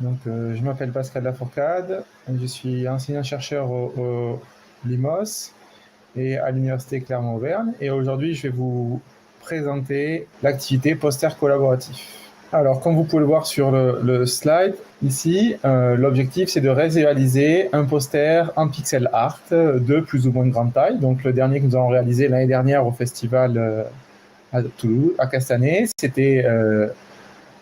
Je m'appelle Pascal Lafourcade, je suis enseignant-chercheur au LIMOS et à l'Université Clermont-Auvergne. Et aujourd'hui, je vais vous présenter l'activité poster collaboratif. Alors, comme vous pouvez le voir sur le slide, ici, l'objectif, c'est de réaliser un poster en pixel art de plus ou moins grande taille. Donc, le dernier que nous avons réalisé l'année dernière au festival à Toulouse, à Castanet, c'était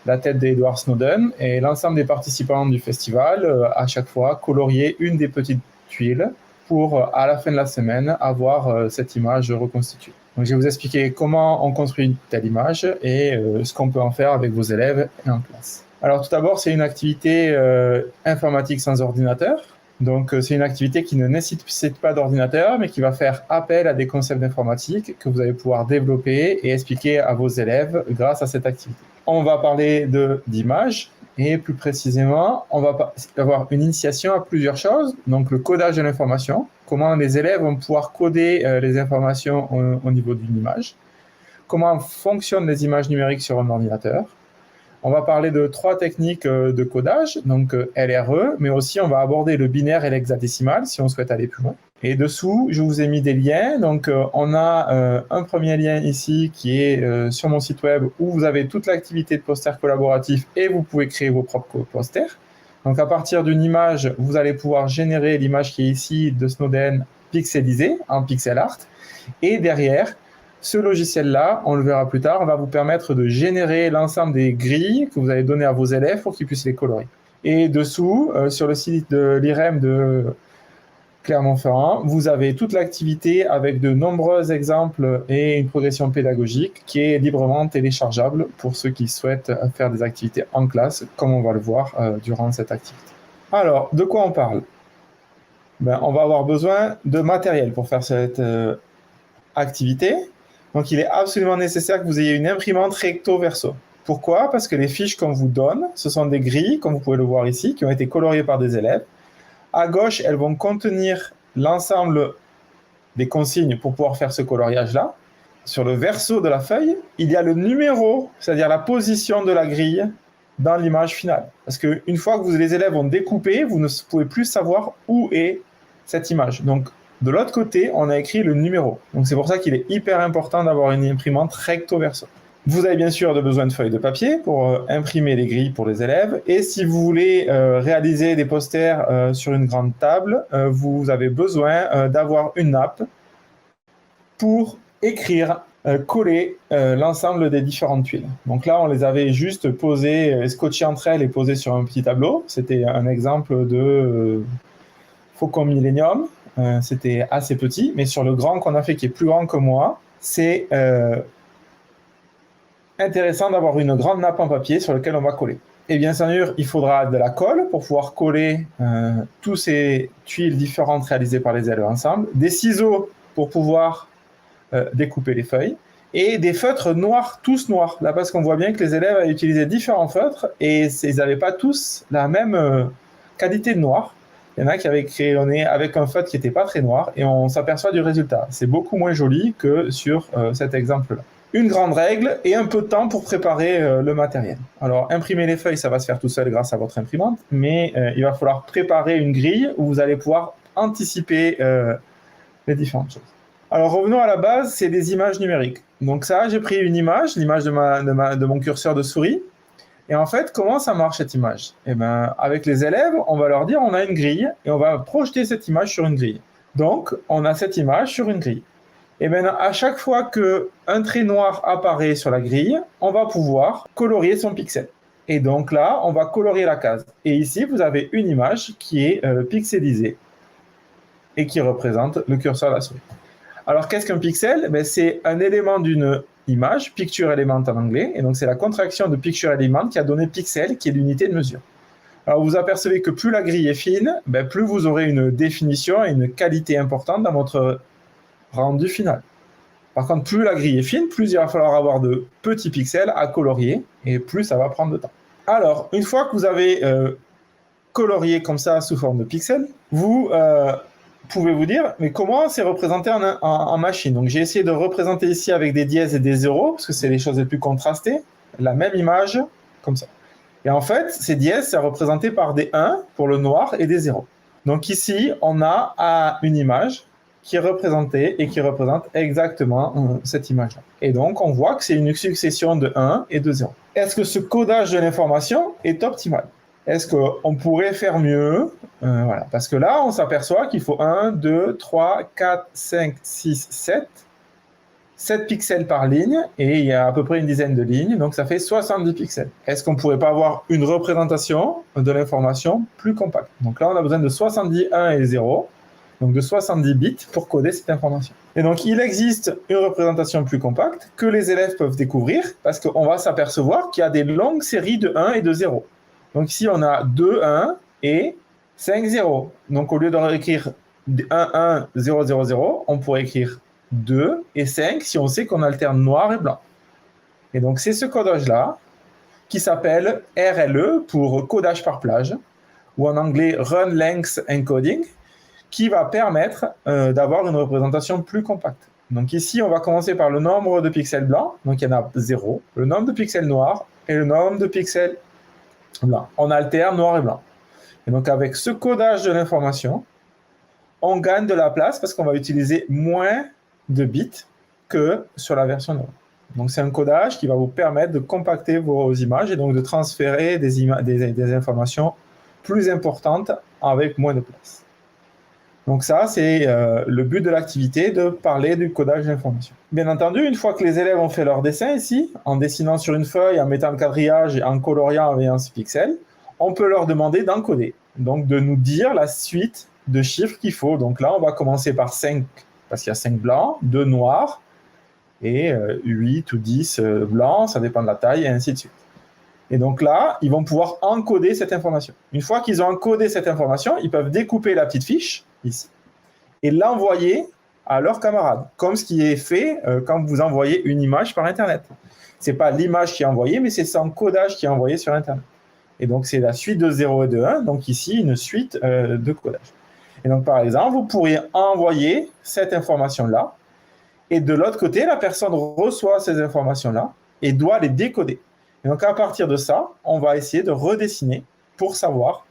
la tête d'Edward Snowden, et l'ensemble des participants du festival, à chaque fois, colorier une des petites tuiles pour, à la fin de la semaine, avoir cette image reconstituée. Donc, je vais vous expliquer comment on construit une telle image et ce qu'on peut en faire avec vos élèves et en classe. Alors, tout d'abord, c'est une activité informatique sans ordinateur. Donc, c'est une activité qui ne nécessite pas d'ordinateur, mais qui va faire appel à des concepts d'informatique que vous allez pouvoir développer et expliquer à vos élèves grâce à cette activité. On va parler d'images et plus précisément, on va avoir une initiation à plusieurs choses. Donc, le codage de l'information, comment les élèves vont pouvoir coder les informations au niveau d'une image, comment fonctionnent les images numériques sur un ordinateur. On va parler de 3 techniques de codage, donc LRE, mais aussi on va aborder le binaire et l'hexadécimal si on souhaite aller plus loin. Et dessous, je vous ai mis des liens. Donc, on a un premier lien ici qui est sur mon site web où vous avez toute l'activité de poster collaboratif et vous pouvez créer vos propres posters. Donc, à partir d'une image, vous allez pouvoir générer l'image qui est ici de Snowden pixelisée en pixel art. Et derrière, ce logiciel-là, on le verra plus tard, va vous permettre de générer l'ensemble des grilles que vous allez donner à vos élèves pour qu'ils puissent les colorer. Et dessous, sur le site de l'IREM de Clermont-Ferrand, vous avez toute l'activité avec de nombreux exemples et une progression pédagogique qui est librement téléchargeable pour ceux qui souhaitent faire des activités en classe, comme on va le voir durant cette activité. Alors, de quoi on parle? On va avoir besoin de matériel pour faire cette activité. Donc, il est absolument nécessaire que vous ayez une imprimante recto verso. Pourquoi? Parce que les fiches qu'on vous donne, ce sont des grilles, comme vous pouvez le voir ici, qui ont été coloriées par des élèves. À gauche, elles vont contenir l'ensemble des consignes pour pouvoir faire ce coloriage-là. Sur le verso de la feuille, il y a le numéro, c'est-à-dire la position de la grille dans l'image finale. Parce qu'une fois que les élèves ont découpé, vous ne pouvez plus savoir où est cette image. Donc, de l'autre côté, on a écrit le numéro. Donc, c'est pour ça qu'il est hyper important d'avoir une imprimante recto verso. Vous avez bien sûr besoin de feuilles de papier pour imprimer les grilles pour les élèves. Et si vous voulez réaliser des posters sur une grande table, vous avez besoin d'avoir une nappe pour écrire, coller l'ensemble des différentes tuiles. Donc là, on les avait juste posées, scotchées entre elles et posées sur un petit tableau. C'était un exemple de Faucon Millennium. C'était assez petit, mais sur le grand qu'on a fait, qui est plus grand que moi, c'est intéressant d'avoir une grande nappe en papier sur laquelle on va coller. Et bien sûr, il faudra de la colle pour pouvoir coller toutes ces tuiles différentes réalisées par les élèves ensemble, des ciseaux pour pouvoir découper les feuilles, et des feutres noirs, tous noirs. Là, parce qu'on voit bien que les élèves avaient utilisé différents feutres, et ils n'avaient pas tous la même qualité de noir. Il y en a qui avaient crayonné avec un feutre qui n'était pas très noir, et on s'aperçoit du résultat. C'est beaucoup moins joli que sur cet exemple-là. Une grande règle et un peu de temps pour préparer le matériel. Alors, imprimer les feuilles, ça va se faire tout seul grâce à votre imprimante, mais il va falloir préparer une grille où vous allez pouvoir anticiper les différentes choses. Alors, revenons à la base, c'est des images numériques. Donc ça, j'ai pris une image, l'image de mon curseur de souris. Et en fait, comment ça marche cette image? Eh bien, avec les élèves, on va leur dire on a une grille et on va projeter cette image sur une grille. Donc, on a cette image sur une grille. Et bien, à chaque fois qu'un trait noir apparaît sur la grille, on va pouvoir colorier son pixel. Et donc là, on va colorier la case. Et ici, vous avez une image qui est pixelisée et qui représente le curseur de la souris. Alors, qu'est-ce qu'un pixel? C'est un élément d'une image, picture element en anglais, et donc c'est la contraction de picture element qui a donné pixel, qui est l'unité de mesure. Alors, vous apercevez que plus la grille est fine, plus vous aurez une définition et une qualité importante dans votre rendu final. Par contre, plus la grille est fine, plus il va falloir avoir de petits pixels à colorier, et plus ça va prendre de temps. Alors, une fois que vous avez colorié comme ça sous forme de pixels, vous pouvez vous dire, mais comment c'est représenté en machine? Donc, j'ai essayé de représenter ici avec des dièses et des zéros, parce que c'est les choses les plus contrastées, la même image, comme ça. Et en fait, ces dièses, c'est représenté par des 1 pour le noir et des 0. Donc ici, on a une image qui est représentée et qui représente exactement cette image-là. Et donc, on voit que c'est une succession de 1 et de 0. Est-ce que ce codage de l'information est optimal? Est-ce qu'on pourrait faire mieux? Voilà. Parce que là, on s'aperçoit qu'il faut 1, 2, 3, 4, 5, 6, 7. 7 pixels par ligne, et il y a à peu près une dizaine de lignes, donc ça fait 70 pixels. Est-ce qu'on ne pourrait pas avoir une représentation de l'information plus compacte? Donc là, on a besoin de 70 1 et 0, donc de 70 bits pour coder cette information. Et donc, il existe une représentation plus compacte que les élèves peuvent découvrir, parce qu'on va s'apercevoir qu'il y a des longues séries de 1 et de 0. Donc ici, on a 2 1 et 5 0. Donc au lieu de réécrire 1 1 0 0 0, on pourrait écrire 2 et 5 si on sait qu'on alterne noir et blanc. Et donc, c'est ce codage-là qui s'appelle RLE pour codage par plage, ou en anglais Run Length Encoding, qui va permettre d'avoir une représentation plus compacte. Donc ici, on va commencer par le nombre de pixels blancs, donc il y en a 0, le nombre de pixels noirs et le nombre de pixels blancs. On alterne noir et blanc. Et donc, avec ce codage de l'information, on gagne de la place parce qu'on va utiliser moins de bits que sur la version noire. Donc, c'est un codage qui va vous permettre de compacter vos images et donc de transférer des informations plus importantes avec moins de place. Donc ça, c'est le but de l'activité, de parler du codage d'information. Bien entendu, une fois que les élèves ont fait leur dessin ici, en dessinant sur une feuille, en mettant le quadrillage et en coloriant avec un pixel, on peut leur demander d'encoder, donc de nous dire la suite de chiffres qu'il faut. Donc là, on va commencer par 5, parce qu'il y a 5 blancs, 2 noirs, et 8 ou 10 blancs, ça dépend de la taille, et ainsi de suite. Et donc là, ils vont pouvoir encoder cette information. Une fois qu'ils ont encodé cette information, ils peuvent découper la petite fiche, ici, et l'envoyer à leurs camarades, comme ce qui est fait quand vous envoyez une image par Internet. Ce n'est pas l'image qui est envoyée, mais c'est son codage qui est envoyé sur Internet. Et donc, c'est la suite de 0 et de 1, donc ici, une suite de codage. Et donc, par exemple, vous pourriez envoyer cette information-là, et de l'autre côté, la personne reçoit ces informations-là et doit les décoder. Et donc, à partir de ça, on va essayer de redessiner pour savoir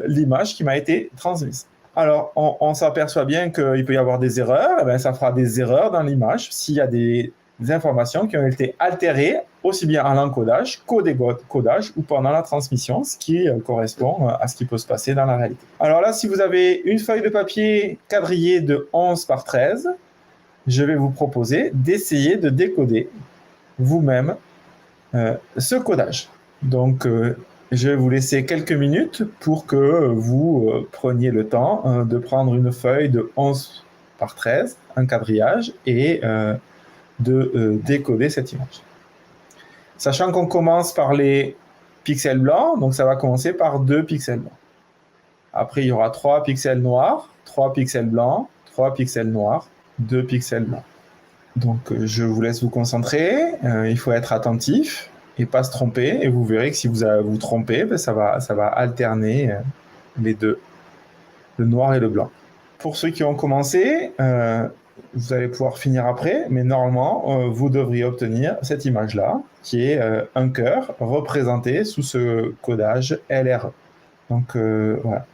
l'image qui m'a été transmise. Alors, on s'aperçoit bien qu'il peut y avoir des erreurs. Eh bien, ça fera des erreurs dans l'image s'il y a des informations qui ont été altérées, aussi bien à l'encodage qu'au décodage ou pendant la transmission, ce qui correspond à ce qui peut se passer dans la réalité. Alors là, si vous avez une feuille de papier quadrillée de 11 par 13, je vais vous proposer d'essayer de décoder vous-même ce codage. Donc, je vais vous laisser quelques minutes pour que vous preniez le temps de prendre une feuille de 11 par 13, un quadrillage, et de décoder cette image. Sachant qu'on commence par les pixels blancs, donc ça va commencer par 2 pixels blancs. Après, il y aura 3 pixels noirs, 3 pixels blancs, 3 pixels noirs, 2 pixels blancs. Donc, je vous laisse vous concentrer. Il faut être attentif et pas se tromper. Et vous verrez que si vous vous trompez, ben ça va alterner les deux, le noir et le blanc. Pour ceux qui ont commencé, vous allez pouvoir finir après, mais normalement, vous devriez obtenir cette image-là, qui est un cœur représenté sous ce codage LRE. Donc, voilà.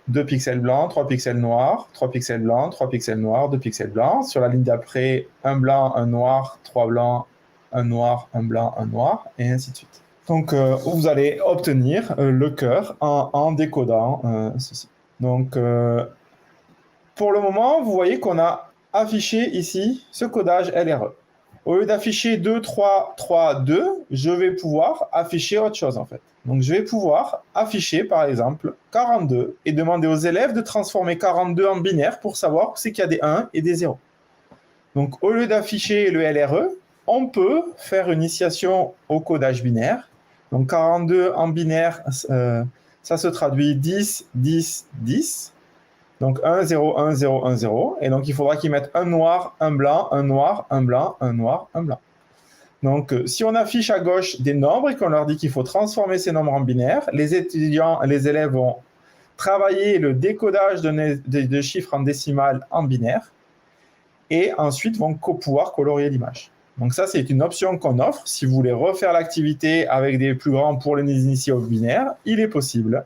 2 pixels blancs, 3 pixels noirs, 3 pixels blancs, 3 pixels noirs, 2 pixels blancs. Sur la ligne d'après, un blanc, un noir, 3 blancs, un noir, un blanc, un noir, et ainsi de suite. Donc, vous allez obtenir le cœur en décodant ceci. Donc, pour le moment, vous voyez qu'on a affiché ici ce codage LRE. Au lieu d'afficher 2, 3, 3, 2, je vais pouvoir afficher autre chose en fait. Donc, je vais pouvoir afficher, par exemple, 42 et demander aux élèves de transformer 42 en binaire pour savoir c'est qu'il y a des 1 et des 0. Donc, au lieu d'afficher le LRE, on peut faire une initiation au codage binaire. Donc, 42 en binaire, ça se traduit 10, 10, 10. Donc, 1, 0, 1, 0, 1, 0. Et donc, il faudra qu'ils mettent un noir, un blanc, un noir, un blanc, un noir, un blanc. Donc, si on affiche à gauche des nombres et qu'on leur dit qu'il faut transformer ces nombres en binaire, les élèves vont travailler le décodage de chiffres en décimales en binaire et ensuite vont pouvoir colorier l'image. Donc ça, c'est une option qu'on offre. Si vous voulez refaire l'activité avec des plus grands pour les initiés au binaire, il est possible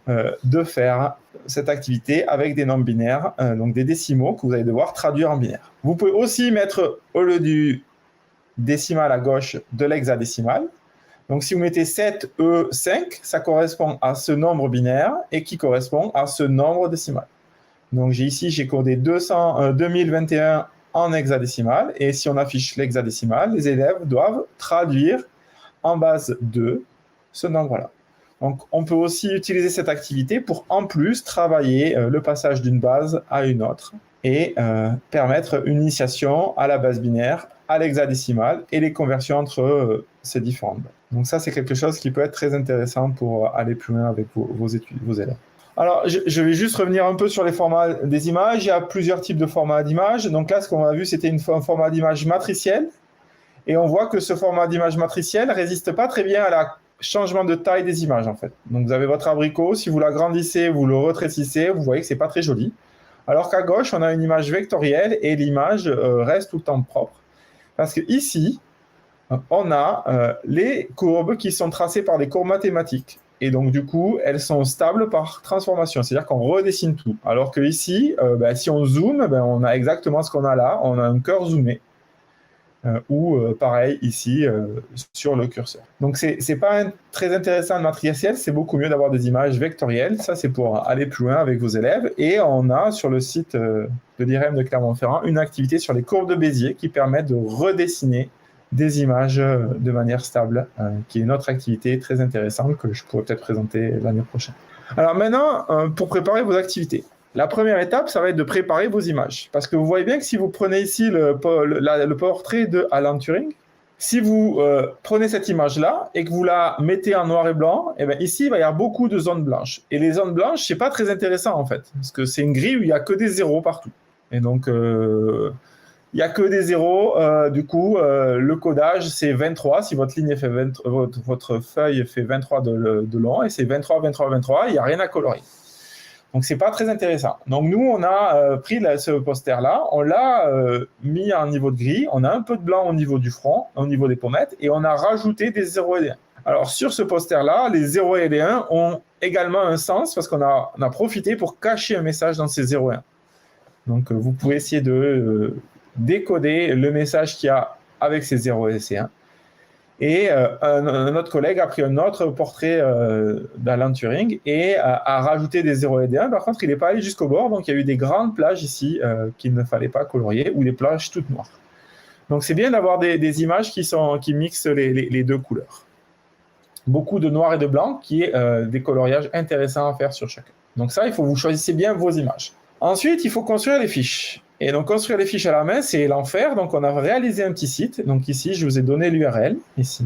de faire cette activité avec des nombres binaires, donc des décimaux que vous allez devoir traduire en binaire. Vous pouvez aussi mettre au lieu du décimal à gauche de l'hexadécimal. Donc si vous mettez 7E5, ça correspond à ce nombre binaire et qui correspond à ce nombre décimal. Donc j'ai codé 2021 en hexadécimal, et si on affiche l'hexadécimal, les élèves doivent traduire en base 2 ce nombre-là. Donc, on peut aussi utiliser cette activité pour, en plus, travailler le passage d'une base à une autre et permettre une initiation à la base binaire, à l'hexadécimal et les conversions entre ces différentes bases. Donc ça, c'est quelque chose qui peut être très intéressant pour aller plus loin avec vos élèves. Alors, je vais juste revenir un peu sur les formats des images. Il y a plusieurs types de formats d'images. Donc là, ce qu'on a vu, c'était un format d'image matricielle. Et on voit que ce format d'image matricielle ne résiste pas très bien à la changement de taille des images, en fait. Donc, vous avez votre abricot. Si vous l'agrandissez, vous le rétrécissez, vous voyez que ce n'est pas très joli. Alors qu'à gauche, on a une image vectorielle et l'image reste tout le temps propre. Parce qu'ici, on a les courbes qui sont tracées par des courbes mathématiques. Et donc, du coup, elles sont stables par transformation. C'est-à-dire qu'on redessine tout. Alors qu'ici, si on zoome, on a exactement ce qu'on a là. On a un cœur zoomé. Ou pareil ici sur le curseur. Donc c'est pas très intéressant le matriciel, c'est beaucoup mieux d'avoir des images vectorielles. Ça, c'est pour aller plus loin avec vos élèves. Et on a sur le site de l'IREM de Clermont-Ferrand une activité sur les courbes de Bézier qui permet de redessiner des images de manière stable, qui est une autre activité très intéressante que je pourrais peut-être présenter l'année prochaine. Alors maintenant, pour préparer vos activités. La première étape, ça va être de préparer vos images. Parce que vous voyez bien que si vous prenez ici le portrait de Alan Turing, si vous prenez cette image-là et que vous la mettez en noir et blanc, eh bien ici, il va y avoir beaucoup de zones blanches. Et les zones blanches, c'est pas très intéressant en fait. Parce que c'est une grille où il n'y a que des zéros partout. Et donc, il n'y a que des zéros. Du coup, le codage, c'est 23. Si votre ligne fait votre feuille fait 23 de long, et c'est 23, 23, 23, il n'y a rien à colorier. Donc, ce n'est pas très intéressant. Donc, nous, on a pris ce poster-là, on l'a mis en niveau de gris, on a un peu de blanc au niveau du front, au niveau des pommettes, et on a rajouté des 0 et des 1. Alors, sur ce poster-là, les 0 et les 1 ont également un sens parce qu'on a profité pour cacher un message dans ces 0 et 1. Donc, vous pouvez essayer de décoder le message qu'il y a avec ces 0 et ces 1. Et un autre collègue a pris un autre portrait d'Alan Turing et a rajouté des 0 et des 1. Par contre, il n'est pas allé jusqu'au bord, donc il y a eu des grandes plages ici qu'il ne fallait pas colorier, ou des plages toutes noires. Donc c'est bien d'avoir des images qui mixent les deux couleurs. Beaucoup de noir et de blanc, qui est des coloriages intéressants à faire sur chacun. Donc ça, il faut que vous choisissez bien vos images. Ensuite, il faut construire les fiches. Et donc, construire les fiches à la main, c'est l'enfer. Donc, on a réalisé un petit site. Donc, ici, je vous ai donné l'URL, ici,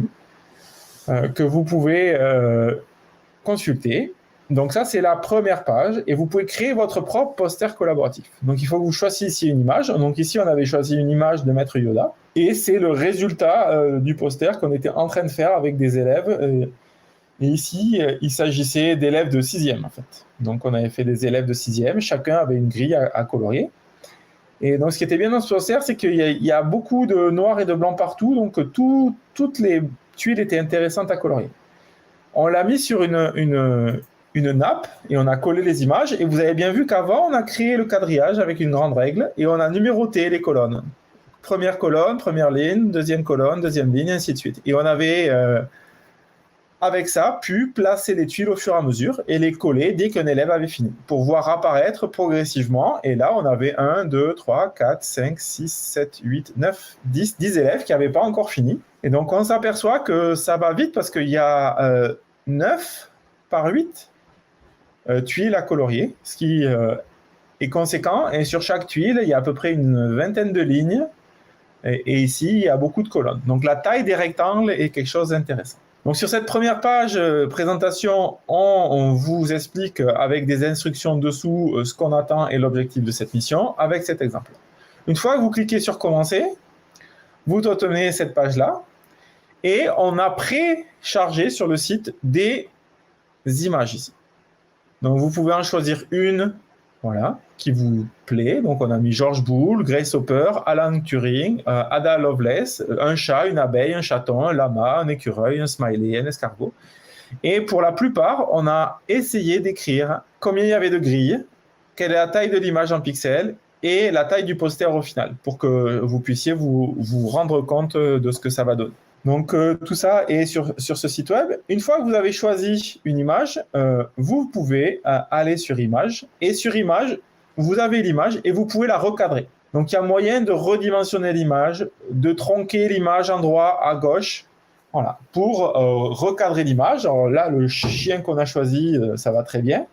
que vous pouvez consulter. Donc, ça, c'est la première page. Et vous pouvez créer votre propre poster collaboratif. Donc, il faut que vous choisissiez une image. Donc, ici, on avait choisi une image de Maître Yoda. Et c'est le résultat du poster qu'on était en train de faire avec des élèves. Et ici, il s'agissait d'élèves de 6e, en fait. Donc, on avait fait des élèves de 6e. Chacun avait une grille à colorier. Et donc, ce qui était bien dans ce poster, c'est qu'il y a beaucoup de noir et de blanc partout. Donc, toutes les tuiles étaient intéressantes à colorier. On l'a mis sur une nappe et on a collé les images. Et vous avez bien vu qu'avant, on a créé le quadrillage avec une grande règle et on a numéroté les colonnes. Première colonne, première ligne, deuxième colonne, deuxième ligne, ainsi de suite. Et on avait... avec ça, pu placer les tuiles au fur et à mesure et les coller dès qu'un élève avait fini, pour voir apparaître progressivement. Et là, on avait 1, 2, 3, 4, 5, 6, 7, 8, 9, 10 élèves qui n'avaient pas encore fini. Et donc, on s'aperçoit que ça va vite parce qu'il y a 9 par 8 tuiles à colorier, ce qui est conséquent. Et sur chaque tuile, il y a à peu près une vingtaine de lignes. Et ici, il y a beaucoup de colonnes. Donc, la taille des rectangles est quelque chose d'intéressant. Donc, sur cette première page présentation, on vous explique avec des instructions dessous ce qu'on attend et l'objectif de cette mission avec cet exemple. Une fois que vous cliquez sur « Commencer », vous obtenez cette page-là et on a préchargé sur le site des images ici. Donc, vous pouvez en choisir une, voilà. qui vous plaît. Donc, on a mis George Boole, Grace Hopper, Alan Turing, Ada Lovelace, un chat, une abeille, un chaton, un lama, un écureuil, un smiley, un escargot. Et pour la plupart, on a essayé d'écrire combien il y avait de grilles, quelle est la taille de l'image en pixels et la taille du poster au final, pour que vous puissiez vous rendre compte de ce que ça va donner. Donc, tout ça est sur ce site web. Une fois que vous avez choisi une image, vous pouvez aller sur Image. Et sur Image, vous avez l'image et vous pouvez la recadrer. Donc, il y a moyen de redimensionner l'image, de tronquer l'image en droit à gauche, voilà, pour recadrer l'image. Alors là, le chien qu'on a choisi, ça va très bien.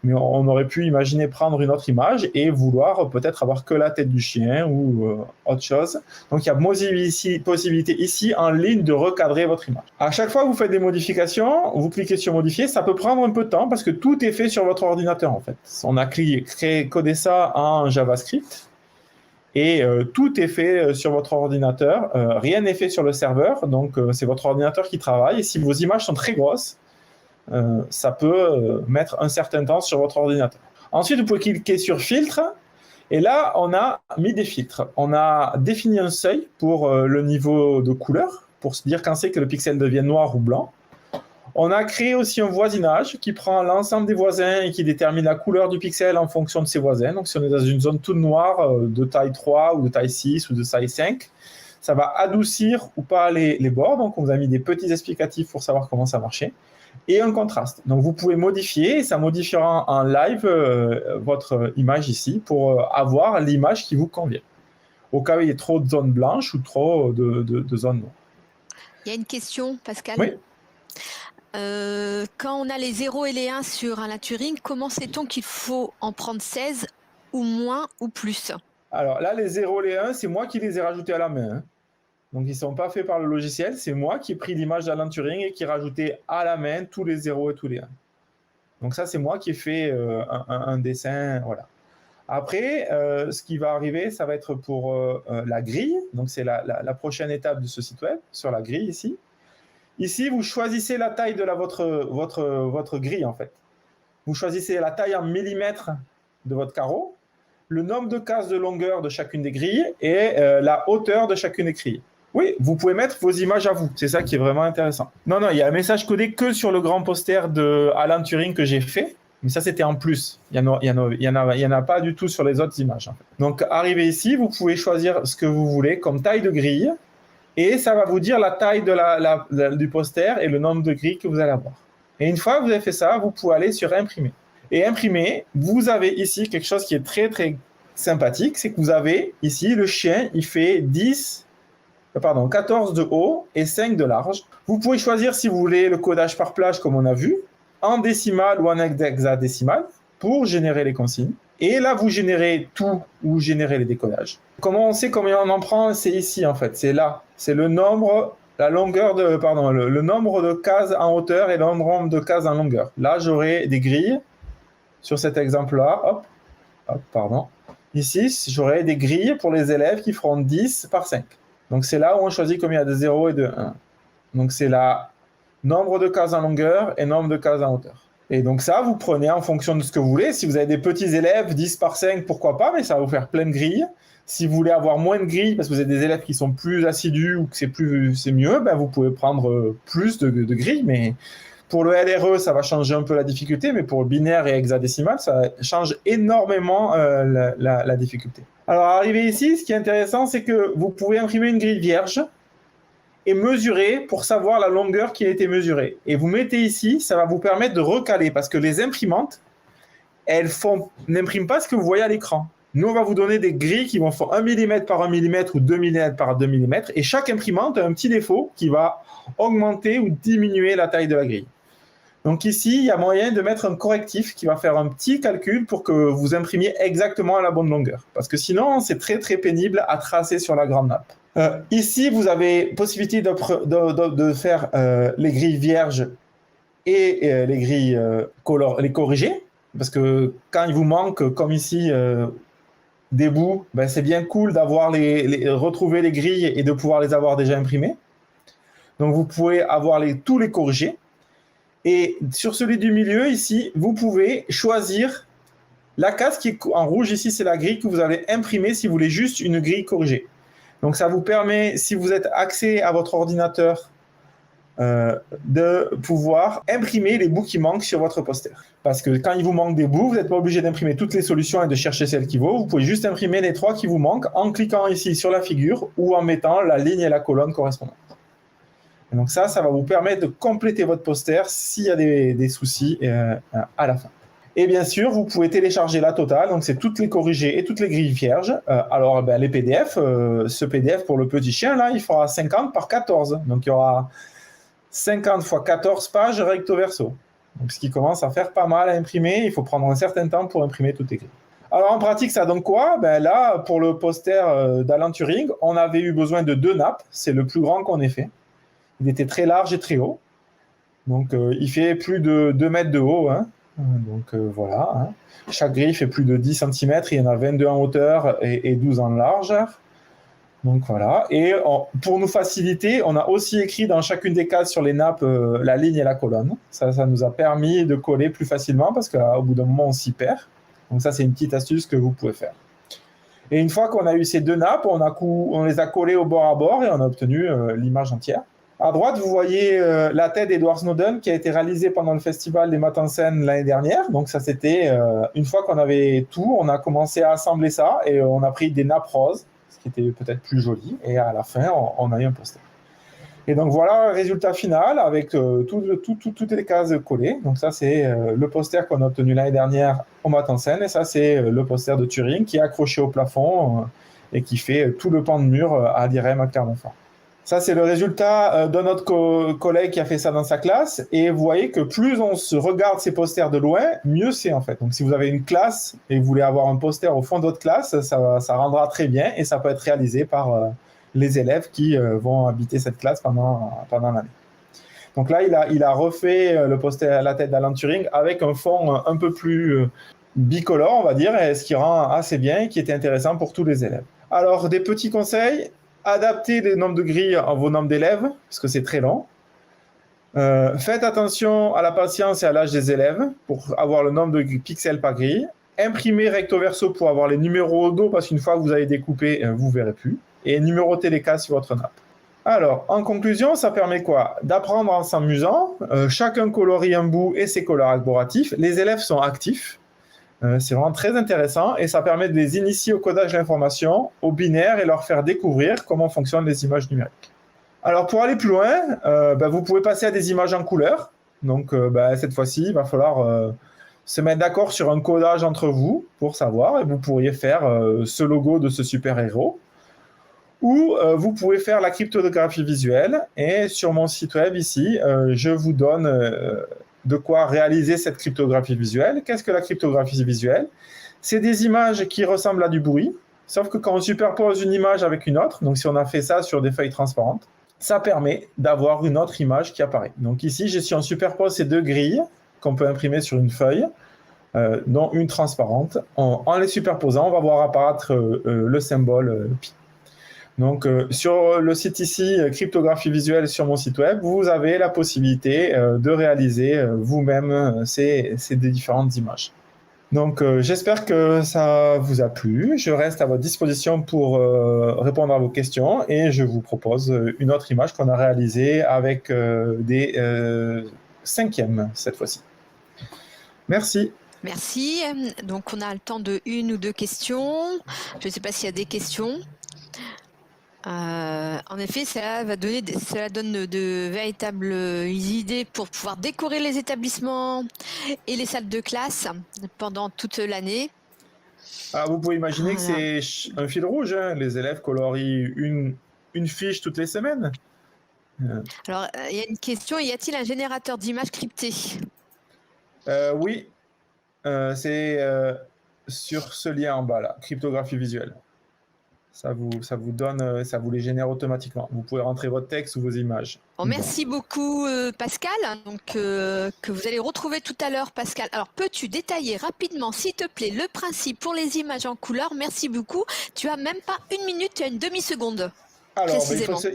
Mais on aurait pu imaginer prendre une autre image et vouloir peut-être avoir que la tête du chien ou autre chose. Donc, il y a possibilité ici en ligne de recadrer votre image. À chaque fois que vous faites des modifications, vous cliquez sur modifier, ça peut prendre un peu de temps parce que tout est fait sur votre ordinateur en fait. On a codé ça en JavaScript et tout est fait sur votre ordinateur. Rien n'est fait sur le serveur, donc c'est votre ordinateur qui travaille. Et si vos images sont très grosses, ça peut mettre un certain temps sur votre ordinateur. Ensuite, vous pouvez cliquer sur filtre et là, on a mis des filtres. On a défini un seuil pour le niveau de couleur, pour se dire quand c'est que le pixel devient noir ou blanc. On a créé aussi un voisinage qui prend l'ensemble des voisins et qui détermine la couleur du pixel en fonction de ses voisins. Donc, si on est dans une zone toute noire de taille 3 ou de taille 6 ou de taille 5, ça va adoucir ou pas les bords. Donc, on vous a mis des petits explicatifs pour savoir comment ça marchait. Et un contraste. Donc, vous pouvez modifier, et ça modifiera en live votre image ici pour avoir l'image qui vous convient. Au cas où il y ait trop de zones blanches ou trop de zones noires. Il y a une question, Pascal. Oui. Quand on a les 0 et les 1 sur Alan Turing, comment sait-on qu'il faut en prendre 16 ou moins ou plus? Alors là, les 0 et les 1, c'est moi qui les ai rajoutés à la main. Hein. Donc, ils ne sont pas faits par le logiciel. C'est moi qui ai pris l'image d'Alan Turing et qui ai rajouté à la main tous les 0 et tous les 1. Donc, ça, c'est moi qui ai fait un dessin. Voilà. Après, ce qui va arriver, ça va être pour la grille. Donc, c'est la prochaine étape de ce site web, sur la grille ici. Ici, vous choisissez la taille de votre grille, en fait. Vous choisissez la taille en millimètres de votre carreau, le nombre de cases de longueur de chacune des grilles et la hauteur de chacune des grilles. Oui, vous pouvez mettre vos images à vous. C'est ça qui est vraiment intéressant. Non, il y a un message codé que sur le grand poster de Alan Turing que j'ai fait. Mais ça, c'était en plus. Il y en a pas du tout sur les autres images. En fait. Donc, arrivé ici, vous pouvez choisir ce que vous voulez comme taille de grille. Et ça va vous dire la taille du poster et le nombre de grilles que vous allez avoir. Et une fois que vous avez fait ça, vous pouvez aller sur imprimer. Et imprimer, vous avez ici quelque chose qui est très, très sympathique. C'est que vous avez ici le chien, il fait 14 de haut et 5 de large. Vous pouvez choisir si vous voulez le codage par plage comme on a vu, en décimal ou en hexadécimal pour générer les consignes. Et là, vous générez tout ou générez les décodages. Comment on sait combien on en prend? C'est ici en fait, c'est là. C'est le nombre, le nombre de cases en hauteur et le nombre de cases en longueur. Là, j'aurai des grilles sur cet exemple-là. Ici, j'aurai des grilles pour les élèves qui feront 10 par 5. Donc, c'est là où on choisit combien il y a de 0 et de 1. Donc, c'est là nombre de cases en longueur et nombre de cases en hauteur. Et donc, ça, vous prenez en fonction de ce que vous voulez. Si vous avez des petits élèves, 10 par 5, pourquoi pas, mais ça va vous faire plein de grilles. Si vous voulez avoir moins de grilles, parce que vous avez des élèves qui sont plus assidus ou que c'est mieux, ben vous pouvez prendre plus de grilles. Mais pour le LRE, ça va changer un peu la difficulté, mais pour le binaire et hexadécimal, ça change énormément la difficulté. Alors, arrivé ici, ce qui est intéressant, c'est que vous pouvez imprimer une grille vierge et mesurer pour savoir la longueur qui a été mesurée. Et vous mettez ici, ça va vous permettre de recaler, parce que les imprimantes, elles n'impriment pas ce que vous voyez à l'écran. Nous, on va vous donner des grilles qui vont faire 1 mm par 1 mm ou 2 mm par 2 mm, et chaque imprimante a un petit défaut qui va augmenter ou diminuer la taille de la grille. Donc ici, il y a moyen de mettre un correctif qui va faire un petit calcul pour que vous imprimiez exactement à la bonne longueur. Parce que sinon, c'est très très pénible à tracer sur la grande nappe. Ici, vous avez possibilité de faire les grilles vierges et les grilles les corriger. Parce que quand il vous manque, comme ici, des bouts, ben c'est bien cool d'avoir retrouver les grilles et de pouvoir les avoir déjà imprimées. Donc vous pouvez avoir tous les corrigés. Et sur celui du milieu, ici, vous pouvez choisir La case qui est en rouge ici, c'est la grille que vous allez imprimer si vous voulez juste une grille corrigée. Donc ça vous permet, si vous êtes accès à votre ordinateur, de pouvoir imprimer les bouts qui manquent sur votre poster. Parce que quand il vous manque des bouts, vous n'êtes pas obligé d'imprimer toutes les solutions et de chercher celle qui vaut. Vous pouvez juste imprimer les 3 qui vous manquent en cliquant ici sur la figure ou en mettant la ligne et la colonne correspondantes. Et donc ça va vous permettre de compléter votre poster s'il y a des soucis à la fin. Et bien sûr, vous pouvez télécharger la totale, donc c'est toutes les corrigées et toutes les grilles vierges. Alors, les PDF, ce PDF pour le petit chien, là, il fera 50 par 14. Donc, il y aura 50 fois 14 pages recto verso. Donc, ce qui commence à faire pas mal à imprimer. Il faut prendre un certain temps pour imprimer toutes les grilles. Alors, en pratique, ça donne quoi? Là, pour le poster d'Alan Turing, on avait eu besoin de 2 nappes. C'est le plus grand qu'on ait fait. Il était très large et très haut. Donc, il fait plus de 2 mètres de haut, hein. Donc voilà, hein. Chaque grille fait plus de 10 cm, il y en a 22 en hauteur et 12 en largeur. Donc voilà, et pour nous faciliter, on a aussi écrit dans chacune des cases sur les nappes la ligne et la colonne. Ça nous a permis de coller plus facilement parce qu'au bout d'un moment, on s'y perd. Donc ça, c'est une petite astuce que vous pouvez faire. Et une fois qu'on a eu ces 2 nappes, on les a collées au bord à bord et on a obtenu l'image entière. À droite, vous voyez la tête d'Edward Snowden qui a été réalisée pendant le festival des Maths en scène l'année dernière. Donc ça, c'était une fois qu'on avait tout, on a commencé à assembler ça et on a pris des nappes roses, ce qui était peut-être plus joli. Et à la fin, on a eu un poster. Et donc voilà le résultat final avec toutes les cases collées. Donc ça, c'est le poster qu'on a obtenu l'année dernière au Maths en scène. Et ça, c'est le poster de Turing qui est accroché au plafond et qui fait tout le pan de mur à l'IRM à Clermont-Ferrand. Ça, c'est le résultat de notre collègue qui a fait ça dans sa classe. Et vous voyez que plus on se regarde ces posters de loin, mieux c'est en fait. Donc, si vous avez une classe et vous voulez avoir un poster au fond de votre classe, ça rendra très bien et ça peut être réalisé par les élèves qui vont habiter cette classe pendant l'année. Donc là, il a refait le poster, la tête d'Alan Turing avec un fond un peu plus bicolore, on va dire, et ce qui rend assez bien et qui était intéressant pour tous les élèves. Alors, des petits conseils. Adaptez les nombres de grilles à vos nombres d'élèves, parce que c'est très long. Faites attention à la patience et à l'âge des élèves pour avoir le nombre de pixels par grille. Imprimez recto verso pour avoir les numéros au dos, parce qu'une fois que vous avez découpé, vous ne verrez plus. Et numérotez les cases sur votre nappe. Alors, en conclusion, ça permet quoi? D'apprendre en s'amusant. Chacun colorie un bout et ses couleurs arboratifs. Les élèves sont actifs. C'est vraiment très intéressant et ça permet de les initier au codage de l'information, au binaire et leur faire découvrir comment fonctionnent les images numériques. Alors pour aller plus loin, vous pouvez passer à des images en couleur. Donc cette fois-ci, il va falloir se mettre d'accord sur un codage entre vous pour savoir et vous pourriez faire ce logo de ce super-héros. Ou vous pouvez faire la cryptographie visuelle et sur mon site web ici, je vous donne de quoi réaliser cette cryptographie visuelle. Qu'est-ce que la cryptographie visuelle? C'est des images qui ressemblent à du bruit, sauf que quand on superpose une image avec une autre, donc si on a fait ça sur des feuilles transparentes, ça permet d'avoir une autre image qui apparaît. Donc ici, si on superpose ces 2 grilles qu'on peut imprimer sur une feuille, dont une transparente, en les superposant, on va voir apparaître le symbole pi. Donc, sur le site ici, cryptographie visuelle sur mon site web, vous avez la possibilité de réaliser vous-même ces différentes images. Donc, j'espère que ça vous a plu. Je reste à votre disposition pour répondre à vos questions et je vous propose une autre image qu'on a réalisée avec des 5e cette fois-ci. Merci. Merci. Donc, on a le temps de 1 ou 2 questions. Je ne sais pas s'il y a des questions. En effet, cela donne de véritables idées pour pouvoir décorer les établissements et les salles de classe pendant toute l'année. Vous pouvez imaginer que c'est un fil rouge, hein. Les élèves colorient une fiche toutes les semaines. Alors, il y a une question, y a-t-il un générateur d'images cryptées? Oui, c'est sur ce lien en bas, là, cryptographie visuelle. Ça vous donne, ça vous les génère automatiquement. Vous pouvez rentrer votre texte ou vos images. Bon, merci beaucoup Pascal, donc, que vous allez retrouver tout à l'heure Pascal. Alors peux-tu détailler rapidement s'il te plaît le principe pour les images en couleur? Merci beaucoup. Tu as même pas 1 minute, tu as une demi-seconde. Alors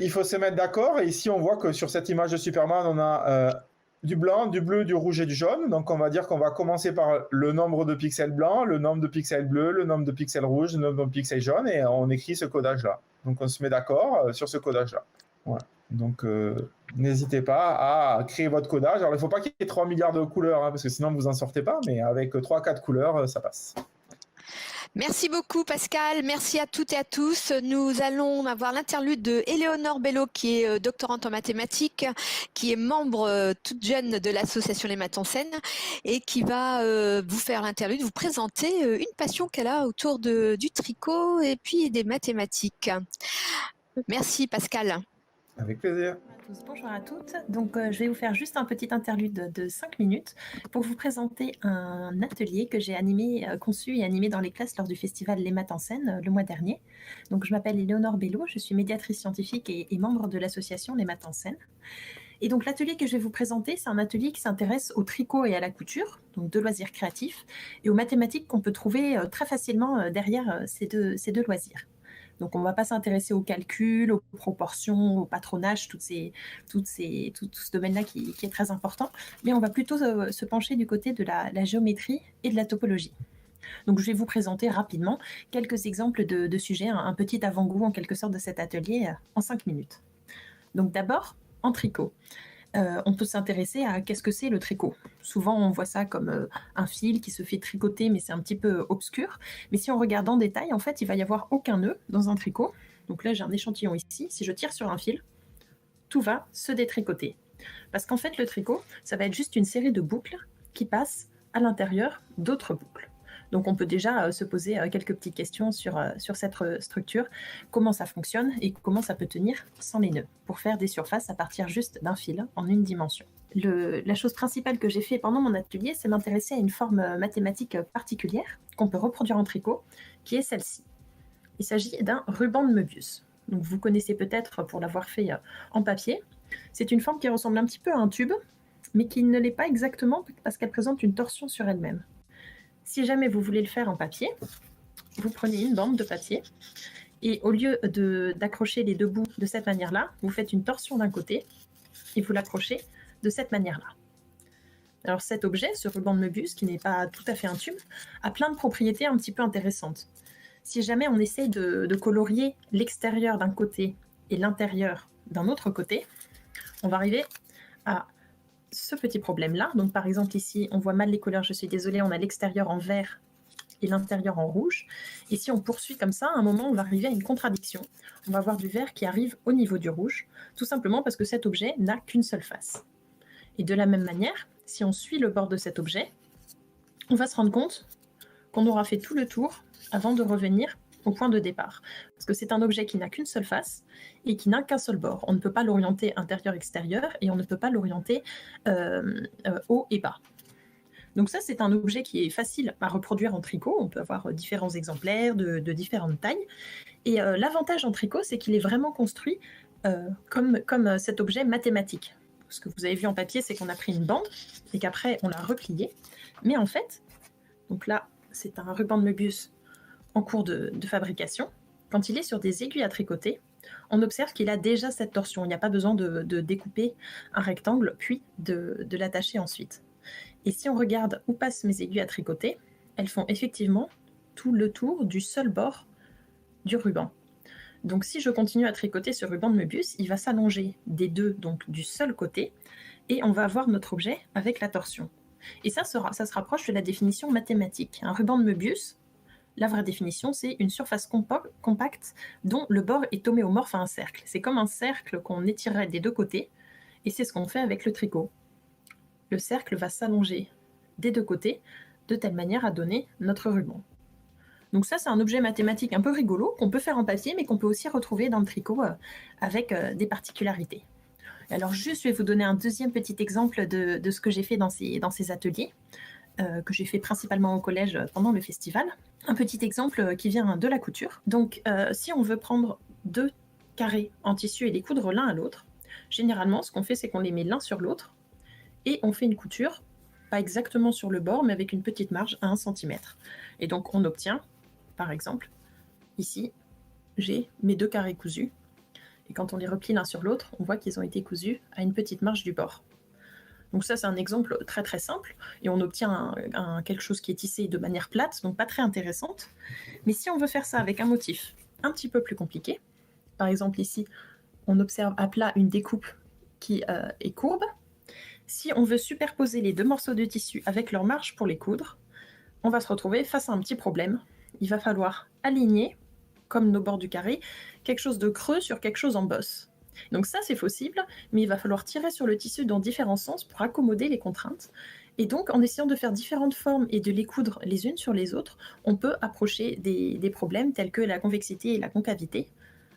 il faut se mettre d'accord et ici on voit que sur cette image de Superman on a du blanc, du bleu, du rouge et du jaune. Donc, on va dire qu'on va commencer par le nombre de pixels blancs, le nombre de pixels bleus, le nombre de pixels rouges, le nombre de pixels jaunes, et on écrit ce codage-là. Donc, on se met d'accord sur ce codage-là. Voilà. Donc, n'hésitez pas à créer votre codage. Alors, il ne faut pas qu'il y ait 3 milliards de couleurs, parce que sinon, vous n'en sortez pas, mais avec 3-4 couleurs, ça passe. Merci beaucoup Pascal, merci à toutes et à tous. Nous allons avoir l'interlude de Éléonore Bello qui est doctorante en mathématiques, qui est membre toute jeune de l'association Les Maths en Scène et qui va vous faire l'interlude, vous présenter une passion qu'elle a autour du tricot et puis des mathématiques. Merci Pascal. Avec plaisir. Bonjour à toutes. Donc, je vais vous faire juste un petit interlude de 5 minutes pour vous présenter un atelier que j'ai conçu et animé dans les classes lors du festival Les Maths en Scène le mois dernier. Donc, je m'appelle Éléonore Bello, je suis médiatrice scientifique et membre de l'association Les Maths en Scène. Et donc, l'atelier que je vais vous présenter, c'est un atelier qui s'intéresse au tricot et à la couture, donc de loisirs créatifs, et aux mathématiques qu'on peut trouver très facilement derrière ces deux loisirs. Donc, on ne va pas s'intéresser au calcul, aux proportions, au patronage, tout ce domaine-là qui est très important, mais on va plutôt se pencher du côté de la géométrie et de la topologie. Donc, je vais vous présenter rapidement quelques exemples de sujets, un petit avant-goût en quelque sorte de cet atelier en 5 minutes. Donc, d'abord, en tricot. On peut s'intéresser à qu'est-ce que c'est le tricot. Souvent, on voit ça comme un fil qui se fait tricoter, mais c'est un petit peu obscur. Mais si on regarde en détail, en fait, il va y avoir aucun nœud dans un tricot. Donc là, j'ai un échantillon ici. Si je tire sur un fil, tout va se détricoter. Parce qu'en fait, le tricot, ça va être juste une série de boucles qui passent à l'intérieur d'autres boucles. Donc, on peut déjà se poser quelques petites questions sur cette structure, comment ça fonctionne et comment ça peut tenir sans les nœuds, pour faire des surfaces à partir juste d'un fil en une dimension. La chose principale que j'ai fait pendant mon atelier, c'est m'intéresser à une forme mathématique particulière qu'on peut reproduire en tricot, qui est celle-ci. Il s'agit d'un ruban de Möbius. Donc, vous connaissez peut-être pour l'avoir fait en papier. C'est une forme qui ressemble un petit peu à un tube, mais qui ne l'est pas exactement parce qu'elle présente une torsion sur elle-même. Si jamais vous voulez le faire en papier, vous prenez une bande de papier et au lieu d'accrocher les deux bouts de cette manière-là, vous faites une torsion d'un côté et vous l'accrochez de cette manière-là. Alors cet objet, ce ruban de Möbius, qui n'est pas tout à fait un tube, a plein de propriétés un petit peu intéressantes. Si jamais on essaye de colorier l'extérieur d'un côté et l'intérieur d'un autre côté, on va arriver à ce petit problème-là. Donc, par exemple, ici, on voit mal les couleurs, je suis désolée, on a l'extérieur en vert et l'intérieur en rouge. Et si on poursuit comme ça, à un moment, on va arriver à une contradiction. On va avoir du vert qui arrive au niveau du rouge, tout simplement parce que cet objet n'a qu'une seule face. Et de la même manière, si on suit le bord de cet objet, on va se rendre compte qu'on aura fait tout le tour avant de revenir au point de départ. Parce que c'est un objet qui n'a qu'une seule face et qui n'a qu'un seul bord. On ne peut pas l'orienter intérieur-extérieur et on ne peut pas l'orienter haut et bas. Donc ça, c'est un objet qui est facile à reproduire en tricot. On peut avoir différents exemplaires de différentes tailles. Et l'avantage en tricot, c'est qu'il est vraiment construit comme cet objet mathématique. Ce que vous avez vu en papier, c'est qu'on a pris une bande et qu'après, on l'a repliée. Mais en fait, donc là, c'est un ruban de Möbius en cours de fabrication. Quand il est sur des aiguilles à tricoter, on observe qu'il a déjà cette torsion. Il n'y a pas besoin de découper un rectangle, puis de l'attacher ensuite. Et si on regarde où passent mes aiguilles à tricoter, elles font effectivement tout le tour du seul bord du ruban. Donc si je continue à tricoter ce ruban de Möbius, il va s'allonger des deux, donc du seul côté, et on va avoir notre objet avec la torsion. Et ça se rapproche de la définition mathématique. Un ruban de Möbius, la vraie définition, c'est une surface compacte dont le bord est homéomorphe à un cercle. C'est comme un cercle qu'on étirerait des deux côtés, et c'est ce qu'on fait avec le tricot. Le cercle va s'allonger des deux côtés, de telle manière à donner notre ruban. Donc ça, c'est un objet mathématique un peu rigolo, qu'on peut faire en papier, mais qu'on peut aussi retrouver dans le tricot avec des particularités. Alors juste, je vais vous donner un deuxième petit exemple de ce que j'ai fait dans ces ateliers, que j'ai fait principalement au collège pendant le festival. Un petit exemple qui vient de la couture. Donc, si on veut prendre deux carrés en tissu et les coudre l'un à l'autre, généralement, ce qu'on fait, c'est qu'on les met l'un sur l'autre et on fait une couture, pas exactement sur le bord, mais avec une petite marge à 1 cm. Et donc, on obtient, par exemple, ici, j'ai mes deux carrés cousus. Et quand on les replie l'un sur l'autre, on voit qu'ils ont été cousus à une petite marge du bord. Donc ça, c'est un exemple très très simple, et on obtient quelque chose qui est tissé de manière plate, donc pas très intéressante. Mais si on veut faire ça avec un motif un petit peu plus compliqué, par exemple ici, on observe à plat une découpe qui est courbe. Si on veut superposer les deux morceaux de tissu avec leur marge pour les coudre, on va se retrouver face à un petit problème. Il va falloir aligner, comme nos bords du carré, quelque chose de creux sur quelque chose en bosse. Donc ça, c'est possible, mais il va falloir tirer sur le tissu dans différents sens pour accommoder les contraintes. Et donc, en essayant de faire différentes formes et de les coudre les unes sur les autres, on peut approcher des problèmes tels que la convexité et la concavité,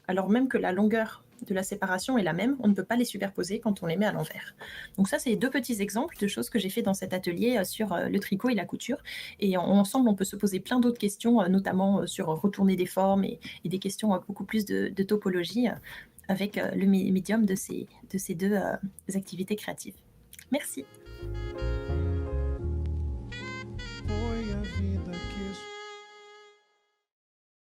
alors même que la longueur de la séparation est la même, on ne peut pas les superposer quand on les met à l'envers. Donc ça, c'est deux petits exemples de choses que j'ai fait dans cet atelier sur le tricot et la couture. Et ensemble, on peut se poser plein d'autres questions, notamment sur retourner des formes et des questions beaucoup plus de topologie avec le médium de ces deux activités créatives. Merci.